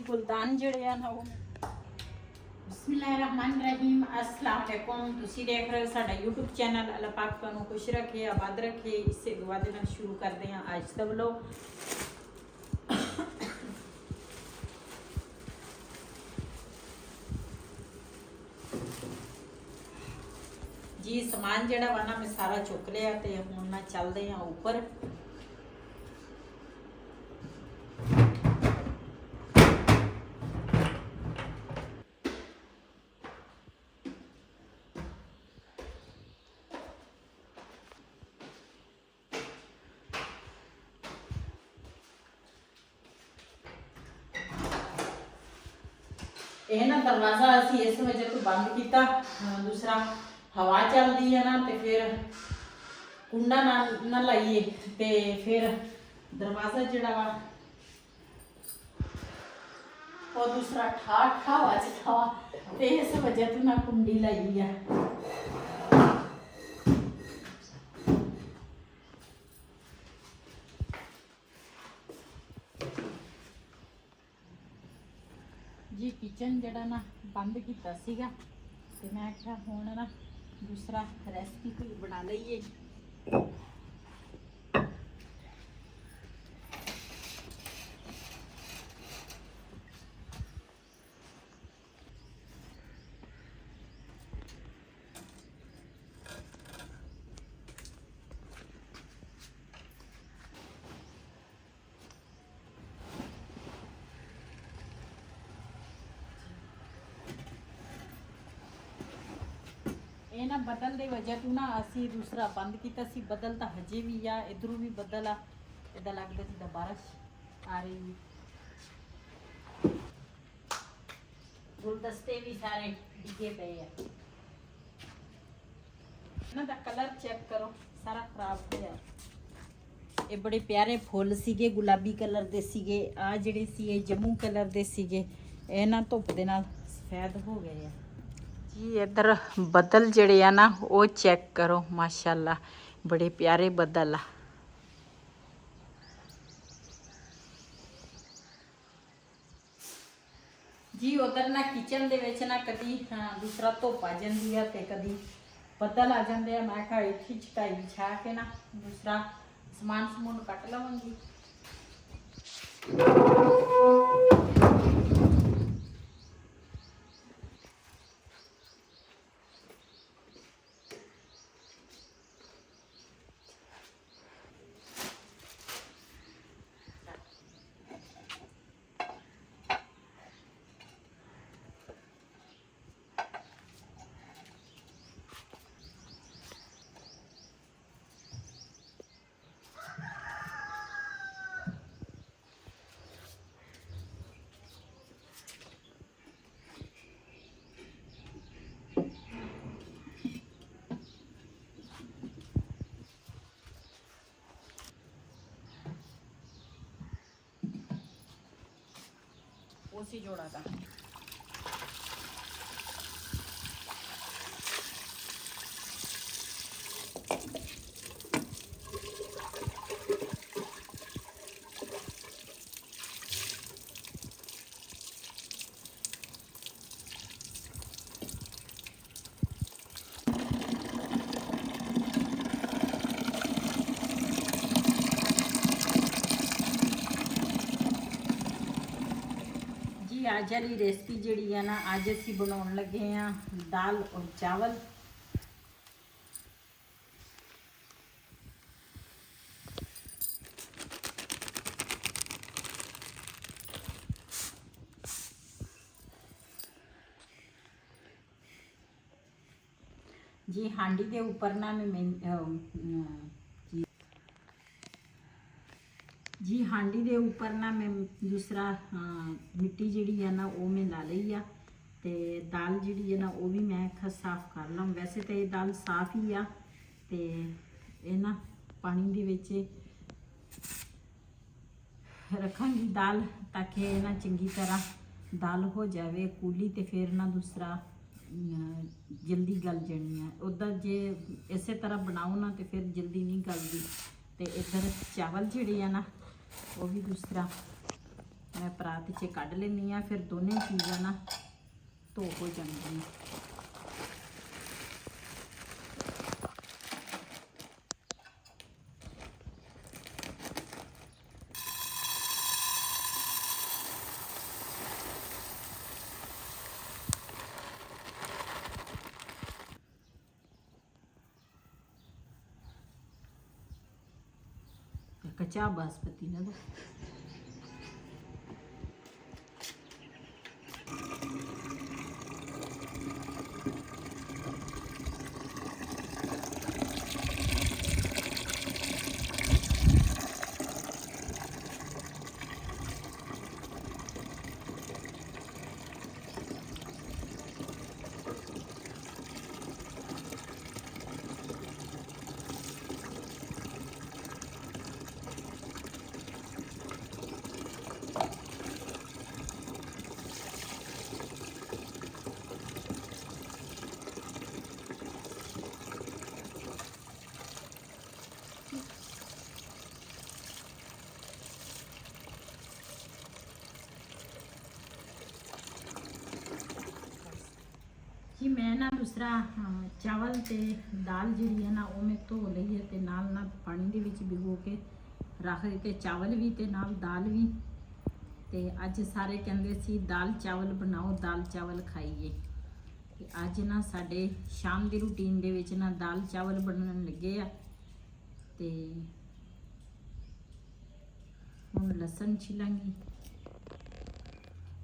फुलदान जड़े हैं ना वो बिस्मिल्लाहिर्रहमानिर्रहीम अस्सलाम वालेकुम। तुसी देख रहे हो साडा यूट्यूब चैनल। अल्लाह पाक तुहानू खुश रखे, आबाद रखे। इससे दुआ दे नाल शुरू करते हैं आज दा व्लॉग। जी समान जड़ा वा ना मैं सारा चुक लिया ते हुण ना चलदे हैं ऊपर। यह ना दरवाज़ा असी इस वजह तो बंद किया, दूसरा हवा चलती है ना तो फिर कुंडा ना लाइए तो फिर दरवाज़ा जड़ा वा और दूसरा ठाठ हवा चला तो इस वजह तो ना कुंडी लाई है। जी किचन जड़ा ना बंद किया सीगा ते मैं आख्या हुण ना दूसरा रेसिपी कोई बना लईए। ये ना बदल दे वजह तो ना असी दूसरा बंद किया सी। बदल तो हजे भी आ, इधरों भी बदल आ, इदा लगता जिदा बारिश आ रही है। गुलदस्ते भी सारे डिगे पे है ना, दा कलर चेक करो सारा खराब हो गया। ये बड़े प्यारे फुल सीगे, गुलाबी कलर दे सीगे। आ जिहड़े सी ये जम्मू कलर दे सीगे, ये ना धुप दे नाल सफेद हो गए हैं। जी इधर बदल जड़े आ ना वो चेक करो, माशाल्लाह बड़े प्यारे बदल आ। जी उधर ना किचन दे विच ना कदी दूसरा धुप आ जाती है तो कदी बदल आ जाते हैं। मैं कहा इत्थे चटाई बिछा के ना दूसरा समान समून कट लवांगी। उसी जोड़ा का आज वाली रेसिपी जी है ना, अज असी बनाने लगे हैं दाल और चावल। जी हांडी के ऊपर ना मैं जी हांडी के ऊपर ना मैं दूसरा मिट्टी जी है ना वो मैं ला ली आ। ते दाल जी है ना वो भी मैं साफ कर ला। वैसे तो ये दाल साफ ही आ, ते ये ना पानी दे विच रखांगी दाल ताकि ये ना चंगी तरह दाल हो जाए कूली, तो फिर ना दूसरा जल्दी गल जानी है। उधर जे इस तरह बनाओ ना तो फिर जल्दी नहीं गलती। तो इधर चावल जिहड़े है ना वो भी दूसरा मैं परात 'ਚ ਕੱਢ ਲੈਂਦੀ ਆ, ਫਿਰ ਦੋਨੇ ਚੀਜ਼ਾਂ ਨਾ ਧੋ ਹੋ ਜਾਂਦੀਆਂ। कच्चा बासमती ना दो। जी मैं ना दूसरा चावल ते दाल जी है ना वो मैं धो ली है, ते नाल ना पानी दे विच भिगो के रख के चावल भी ते नाल दाल भी। ते अज सारे कहंदे सी दाल चावल बनाओ, दाल चावल खाइए। ते अज ना साडे शाम दी रूटीन दे विच ना दाल चावल बनन लगे आ। ते हुण लसन छिलांगी।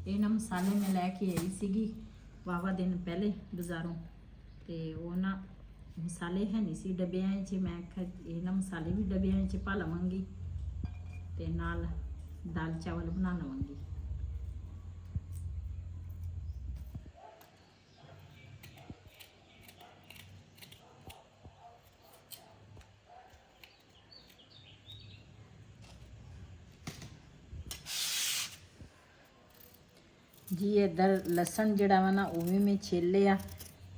ये ना मसाले मैं लैके आई सीगी वावा दिन पहले बाज़ारों, तो वो ना मसाले है नहीं सी डब्बियां च। मैं ये ना मसाले भी डब्बियां च पा लवांगी ते नाल दाल चावल बना लवांगी। जी इधर लसन जड़ा वा ना वो भी मैं छील लिया,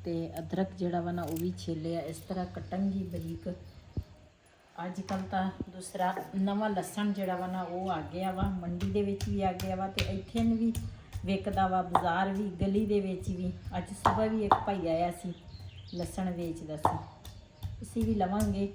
ते अदरक जड़ा वा ना वो भी छील लिया। इस तरह कटांगी बरीक। अजकल तो दूसरा नवा लसन जड़ा वा ना वो आ गया वा, मंडी दे विच भी आ गया वा, ते इत्थे भी विकदा वा, बाजार भी गली दे विच भी। अज सुबह भी एक भाई आया सी लसन वेचदा सी, असीं भी लवांगे।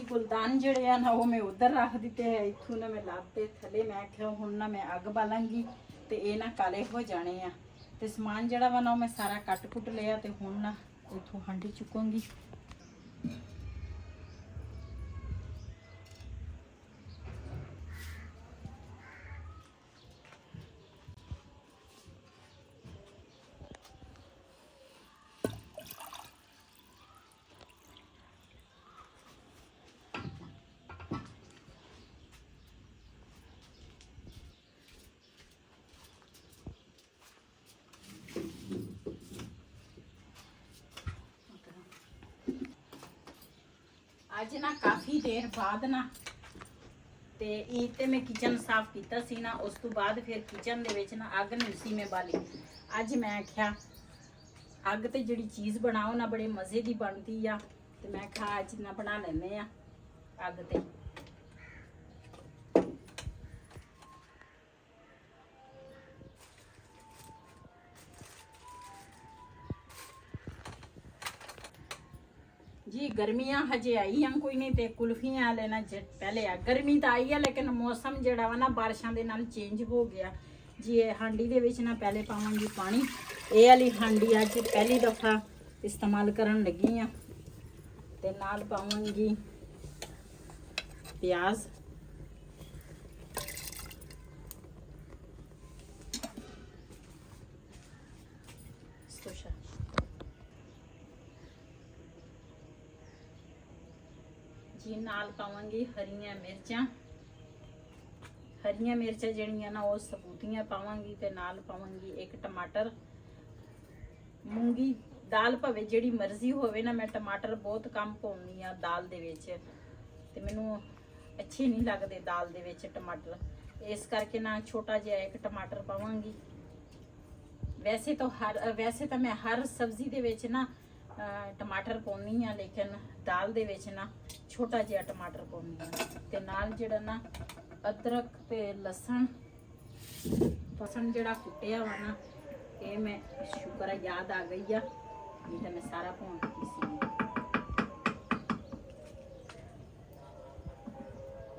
गुलदान जड़े हैं ना वो मैं उधर रख दिते है, इथों ना मैं लाते थले। मैं आख्या हुण ना मैं अग बालांगी ते ये ना काले हो जाने आ। ते समान जड़ा वा ना मैं सारा कट कुट लिया, ते हुण ना इथों हांडी चुकूंगी। अज ना काफ़ी देर बाद ना ते मैं किचन साफ किया सी ना, उस तो बाद फिर किचन दे विच ना अग नहीं सी मैं बाली। अज मैं आख्या अग ते जिहड़ी चीज़ बनाओ ना बड़े मज़े की बनती आ, ते मैं आख्या अज ना बना लैने आ अग ते। जी गर्मियां हजे आई हैं कोई नहीं, तो कुल्फियां लेना पहले आ। गर्मी तो आई है लेकिन मौसम जड़ा वा ना बारिशों के नाल चेंज हो गया जी। ये हांडी दे विच ना पहले पावांगी पानी। ये वाली हांडी अज पहली दफ़ा इस्तेमाल करन लगी हाँ, ते नाल पावांगी प्याज। ਕੁਛ ਜੀ। ਨਾਲ ਪਾਵਾਂਗੀ ਹਰੀਆਂ ਮਿਰਚਾਂ। ਹਰੀਆਂ ਮਿਰਚਾਂ ਜਿਹੜੀਆਂ ਨਾ ਉਹ ਸਬੂਤੀਆਂ ਪਾਵਾਂਗੀ ਤੇ ਨਾਲ ਪਾਵਾਂਗੀ ਇੱਕ ਟਮਾਟਰ। ਮੂੰਗੀ ਦਾਲ ਭਾਵੇਂ ਜਿਹੜੀ ਮਰਜ਼ੀ ਹੋਵੇ ਨਾ, ਮੈਂ ਟਮਾਟਰ ਬਹੁਤ ਕਮ ਪਾਉਂਦੀ ਆ ਦਾਲ ਦੇ ਵਿੱਚ, ਤੇ ਮੈਨੂੰ ਅੱਛੇ ਨਹੀਂ ਲੱਗਦੇ ਦਾਲ ਦੇ ਵਿੱਚ ਟਮਾਟਰ, ਇਸ ਕਰਕੇ ਨਾ ਛੋਟਾ ਜਿਹਾ ਇੱਕ ਟਮਾਟਰ ਪਾਵਾਂਗੀ। ਵੈਸੇ ਤਾਂ ਮੈਂ ਹਰ ਸਬਜ਼ੀ ਦੇ ਵਿੱਚ ਨਾ ਟਮਾਟਰ ਪਾਉਂਦੀ ਆ, ਲੇਕਿਨ ਦਾਲ ਦੇ ਵਿੱਚ ਨਾ ਛੋਟਾ ਜਿਹਾ ਟਮਾਟਰ ਪਾਉਂਦੀ ਆ। ਤੇ ਨਾਲ ਜਿਹੜਾ ਨਾ ਅਦਰਕ ਤੇ ਲਸਣ ਜਿਹੜਾ ਕੁੱਟਿਆ ਵਾ ਨਾ, ਇਹ ਮੈਂ ਸ਼ੁਕਰ ਹੈ ਯਾਦ ਆ ਗਈ ਆ, ਨਹੀਂ ਤਾਂ ਮੈਂ ਸਾਰਾ ਭੁੰਨ ਦਿੱਤੀ ਸੀ।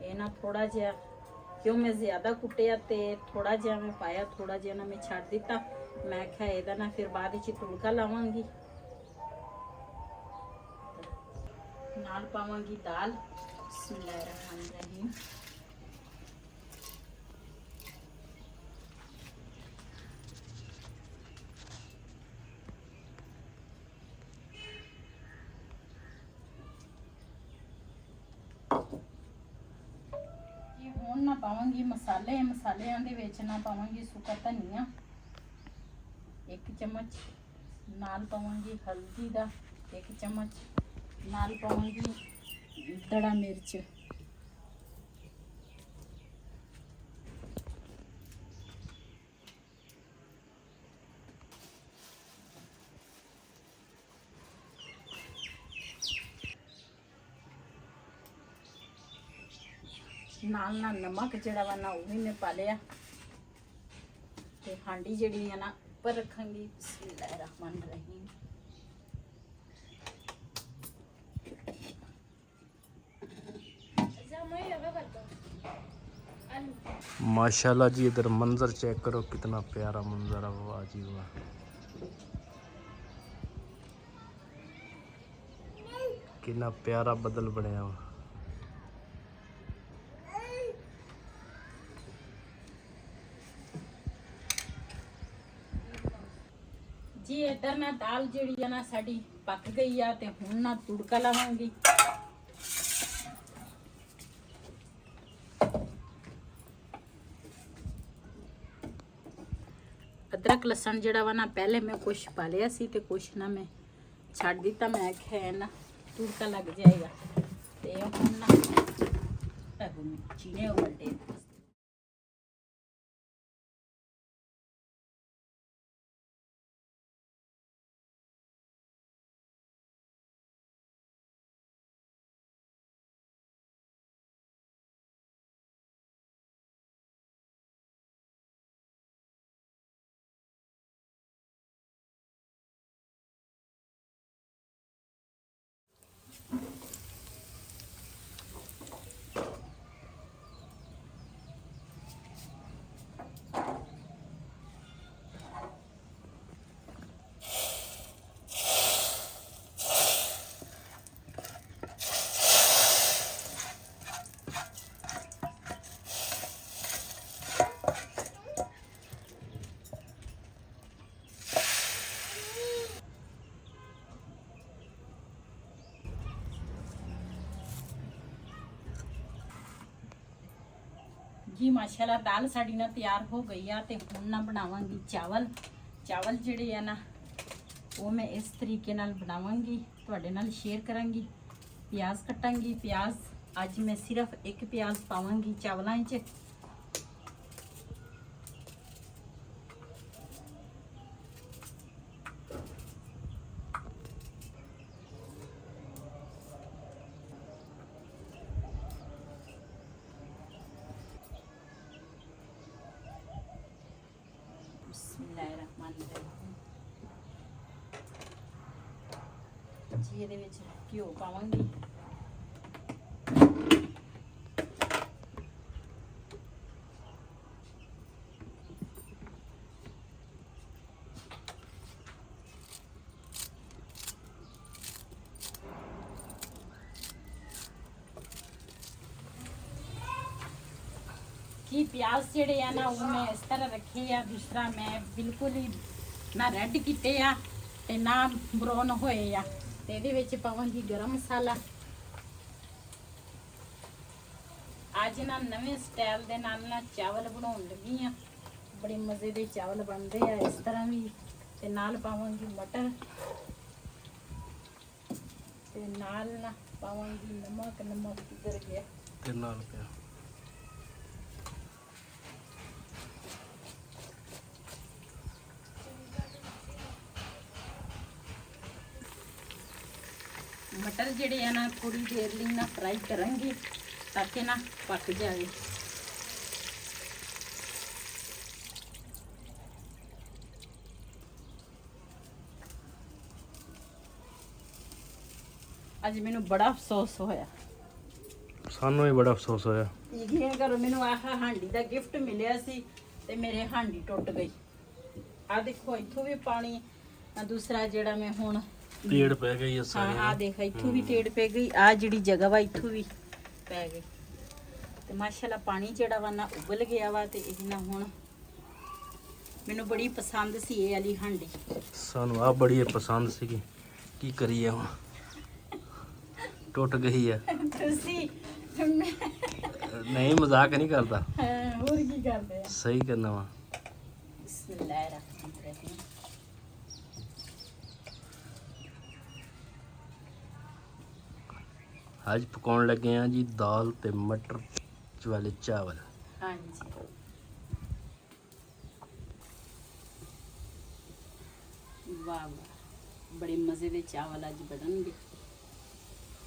ਇਹ ਨਾ ਥੋੜਾ ਜਿਹਾ ਕਿਉਂ ਮੈਂ ਜ਼ਿਆਦਾ ਕੁੱਟਿਆ ਤੇ ਥੋੜਾ ਜਿਹਾ ਮੈਂ ਪਾਇਆ, ਥੋੜਾ ਜਿਹਾ ਨਾ ਮੈਂ ਛੱਡ ਦਿੱਤਾ। ਮੈਂ ਕਿਹਾ ਇਹਦਾ ਨਾ ਫਿਰ ਬਾਅਦ ਵਿੱਚ ਤੁੜਕਾ ਲਾਵਾਂਗੀ। ਨਾਲ ਪਾਵਾਂਗੀ ਦਾਲ। ਬਿਸਮਿल्लाहिर्रहमानिर्रहीम। ਹੁਣ ਨਾ ਪਾਵਾਂਗੀ ਮਸਾਲੇ। ਮਸਾਲਿਆਂ ਦੇ ਵਿੱਚ ਨਾ ਪਾਵਾਂਗੀ ਸੁੱਕਾ ਧਨੀਆ 1 ਚਮਚ, ਨਾਲ ਪਾਵਾਂਗੀ ਹਲਦੀ ਦਾ 1 ਚਮਚ, ਨਾਲ ਪਾਵਾਂਗੀ ਦੜਾ ਮਿਰਚ। ਨਾਲ ਨਮਕ ਜਿਹੜਾ ਵਾ ਨਾ ਉਹ ਵੀ ਮੈਂ ਪਾ ਲਿਆ। ਤੇ ਹਾਂਡੀ ਜਿਹੜੀ ਆ ਨਾ ਉੱਪਰ ਰੱਖਾਂਗੀ। ਬਿਸਮਿल्लाहिर्रहमानिर्रहीम। माशाल्लाह जी, इधर मंजर चेक करो, कितना प्यारा मंजर है। वाह जी वाह, कितना प्यारा बदल बनया हुआ। जी इधर ना दाल ਜਿਹੜੀ ਆ ਨਾ ਸਾਡੀ ਪੱਕ ਗਈ ਆ, ਤੇ ਹੁਣ ਨਾ ਤੁੜਕਾ ਲਾਵਾਂਗੀ। ਅਦਰਕ ਲਸਣ ਜਿਹੜਾ ਵਾ ਨਾ ਪਹਿਲੇ ਮੈਂ ਕੁਛ ਪਾ ਲਿਆ ਸੀ ਤੇ ਕੁਛ ਨਾ ਮੈਂ ਛੱਡ ਦਿੱਤਾ। ਮੈਂ ਕਿਹਾ ਨਾ ਤੁੜਕਾ ਲੱਗ ਜਾਏਗਾ। ਤੇ ਹੁਣ ਨਾ ਚੀਨੇ ਉਲਟੇ जी। माशाल्लाह दाल साड़ी ना तैयार हो गई है। तो हुण ना बनावांगी चावल। चावल जिहड़े आ ना वो मैं इस तरीके नाल बनावांगी, तुहाडे नाल शेयर करांगी। प्याज कटांगी। प्याज अज मैं सिर्फ 1 प्याज पावांगी चावलों च। जी ਇਹਦੇ ਵਿੱਚ ਘਿਓ ਪਾਵਾਂਗੀ। कि प्याज ਜਿਹੜੇ ਆ ਨਾ ਉਹ ਮੈਂ ਇਸ ਤਰ੍ਹਾਂ ਰੱਖੇ ਆ, ਜਿਸ ਤਰ੍ਹਾਂ ਮੈਂ ਬਿਲਕੁਲ ਹੀ ਨਾ ਰੈੱਡ ਕੀਤੇ ਆ ਤੇ ਨਾ ਬਰਾਊਨ ਹੋਏ ਆ। ਤੇ ਇਹਦੇ ਵਿੱਚ ਪਾਵਾਂਗੀ ਗਰਮ ਮਸਾਲਾ। ਅੱਜ ਨਾ ਨਵੇਂ ਸਟਾਈਲ ਦੇ ਨਾਲ ਚਾਵਲ ਬਣਾਉਣ ਲੱਗੀ ਆ। ਬੜੇ ਮਜ਼ੇ ਦੇ ਚਾਵਲ ਬਣਦੇ ਆ ਇਸ ਤਰ੍ਹਾਂ ਵੀ। ਤੇ ਨਾਲ ਪਾਵਾਂਗੀ ਮਟਰ ਤੇ ਨਾਲ ਨਾ ਪਾਵਾਂਗੀ ਨਮਕ। ਨਮਕ ਕਿੱਧਰ ਗਿਆ? ਤੇ ਨਾਲ ਪਿਆ ਮਟਰ ਜਿਹੜੇ ਆ ਨਾ ਥੋੜੀ ਦੇਰ ਲਈ ਨਾ ਫਰਾਈ ਕਰਾਂਗੇ ਤਾਂ ਕਿ ਨਾ ਪੱਕ ਜਾਵੇ। ਅੱਜ ਮੈਨੂੰ ਬੜਾ ਅਫਸੋਸ ਹੋਇਆ। ਸਾਨੂੰ ਵੀ ਬੜਾ ਅਫਸੋਸ ਹੋਇਆ। ਯਕੀਨ ਕਰੋ, ਮੈਨੂੰ ਆਹ ਹਾਂਡੀ ਦਾ ਗਿਫਟ ਮਿਲਿਆ ਸੀ ਤੇ ਮੇਰੇ ਹਾਂਡੀ ਟੁੱਟ ਗਈ। ਆ ਦੇਖੋ ਇੱਥੋਂ ਵੀ ਪਾਣੀ, ਦੂਸਰਾ ਜਿਹੜਾ ਮੈਂ ਹੁਣ ਤੇੜ ਪੈ ਗਈ ਆ ਸਾਰੀ। ਹਾਂ ਆ ਦੇਖ ਇੱਥੋਂ ਵੀ ਤੇੜ ਪੈ ਗਈ। ਆ ਜਿਹੜੀ ਜਗ੍ਹਾ ਵਾ ਇੱਥੋਂ ਵੀ ਪੈ ਗਈ। ਤੇ ਮਾਸ਼ਾਅੱਲਾ ਪਾਣੀ ਜਿਹੜਾ ਵਾ ਨਾ ਉਬਲ ਗਿਆ ਵਾ। ਤੇ ਇਹ ਨਾ ਹੁਣ ਮੈਨੂੰ ਬੜੀ ਪਸੰਦ ਸੀ ਇਹ ਵਾਲੀ ਹਾਂਡੀ। ਸਾਨੂੰ ਆ ਬੜੀ ਪਸੰਦ ਸੀਗੀ, ਕੀ ਕਰੀਏ ਹੁਣ, ਟੁੱਟ ਗਈ ਆ। ਤੁਸੀਂ ਨਹੀਂ ਮਜ਼ਾਕ ਨਹੀਂ ਕਰਦਾ, ਹੋਰ ਕੀ ਕਰਦੇ ਆ? ਸਹੀ ਕਰਨਾ ਵਾ। ਬਿਸਮਿल्लाहिर्रहमानिर्रहीम। ਅੱਜ ਪਕਾਉਣ ਲੱਗੇ ਆ ਜੀ ਦਾਲ ਤੇ ਮਟਰ ਵਾਲੇ ਚਾਵਲ। ਹਾਂਜੀ ਵਾਹ ਵਾਹ, ਬੜੇ ਮਜ਼ੇ ਦੇ ਚਾਵਲ ਅੱਜ ਬਣਨਗੇ।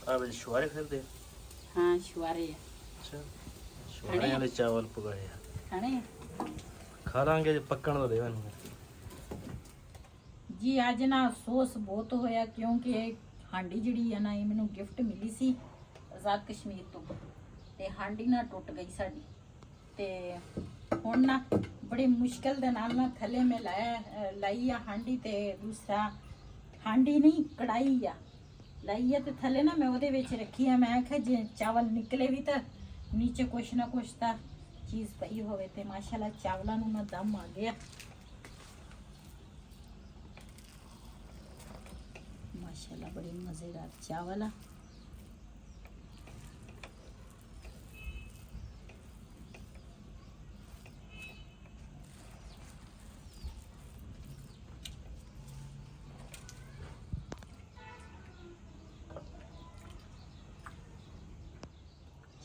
ਆ ਵਿੱਚ ਸ਼ਵਾਰੇ ਫਿਰਦੇ। ਹਾਂ ਸ਼ਵਾਰੇ ਆ। ਅੱਛਾ, ਸ਼ਵਾਰੇ ਵਾਲੇ ਚਾਵਲ ਪਕਾਏ ਆ। ਖਾਣੇ ਖਾ ਲਾਂਗੇ ਜੇ ਪੱਕਣ ਤਾਂ ਦੇਵਾਂਗੇ ਜੀ। ਅੱਜ ਨਾ ਅਫਸੋਸ ਬਹੁਤ ਹੋਇਆ ਕਿਉਂਕਿ ਇਹ ਹਾਂਡੀ ਜਿਹੜੀ ਆ ਨਾ ਇਹ ਮੈਨੂੰ ਗਿਫਟ ਮਿਲੀ ਸੀ ਆਜ਼ਾਦ ਕਸ਼ਮੀਰ ਤੋਂ। ਤੇ ਹਾਂਡੀ ਨਾ ਟੁੱਟ ਗਈ ਸਾਡੀ। ਤੇ ਹੁਣ ਨਾ ਬੜੀ ਮੁਸ਼ਕਲ ਦੇ ਨਾਲ ਨਾ ਥੱਲੇ ਮੈਂ ਲਾਈ ਆ ਹਾਂਡੀ। ਤੇ ਦੂਸਰਾ ਹਾਂਡੀ ਨਹੀਂ ਕੜਾਈ ਆ ਲਾਈ ਆ। ਤੇ ਥੱਲੇ ਨਾ ਮੈਂ ਉਹਦੇ ਵਿੱਚ ਰੱਖੀ ਆ। ਮੈਂ ਆਖਿਆ ਜੇ ਚਾਵਲ ਨਿਕਲੇ ਵੀ ਤਾਂ ਨੀਚੇ ਕੁਛ ਨਾ ਕੁਛ ਤਾਂ ਚੀਜ਼ ਪਈ ਹੋਵੇ। ਤੇ ਮਾਸ਼ਾਅੱਲਾ ਚਾਵਲਾਂ ਨੂੰ ਨਾ ਦਮ ਆ ਗਿਆ। ਮਾਸ਼ਾਅੱਲਾ ਬੜੇ ਮਜ਼ੇਦਾਰ ਚਾਵਲ ਆ।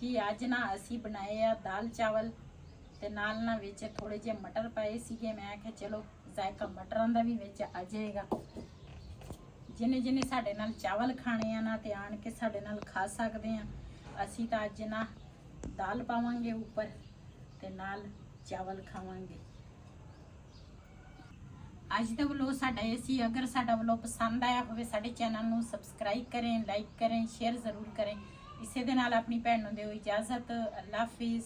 ਜੀ ਅੱਜ ਨਾ ਅਸੀਂ ਬਣਾਏ ਆ ਦਾਲ ਚਾਵਲ ਤੇ ਨਾਲ ਨਾ ਵਿੱਚ ਥੋੜੇ ਜਿਹੇ ਮਟਰ ਪਏ ਸੀਗੇ। ਮੈਂ ਕਿਹਾ ਚਲੋ ਜ਼ਾਇਕਾ ਮਟਰਾਂ ਦਾ ਵੀ ਵਿੱਚ ਆ ਜਾਏਗਾ। ਜਿਹਨੇ ਜਿਹਨੇ ਸਾਡੇ ਨਾਲ ਚਾਵਲ ਖਾਣੇ ਆ ਨਾ ਤੇ ਆਣ ਕੇ ਸਾਡੇ ਨਾਲ ਖਾ ਸਕਦੇ ਆ। ਅਸੀਂ ਤਾਂ ਅੱਜ ਨਾ ਦਾਲ ਪਾਵਾਂਗੇ ਉੱਪਰ ਤੇ ਨਾਲ ਚਾਵਲ ਖਾਵਾਂਗੇ। ਅੱਜ ਦਾ ਵਲੋਗ ਸਾਡਾ ਇਹ ਸੀ। ਅਗਰ ਸਾਡਾ ਵਲੋਗ ਪਸੰਦ ਆਇਆ ਹੋਵੇ ਸਾਡੇ ਚੈਨਲ ਨੂੰ ਸਬਸਕ੍ਰਾਈਬ ਕरें, ਲਾਈਕ ਕरें, ਸ਼ੇਅਰ ਜ਼ਰੂਰ ਕरें। ਇਸੇ ਦੇ ਨਾਲ ਆਪਣੀ ਭੈਣ ਨੂੰ ਦਿਓ ਇਜਾਜ਼ਤ। ਅੱਲਾ ਹਾਫਿਜ਼।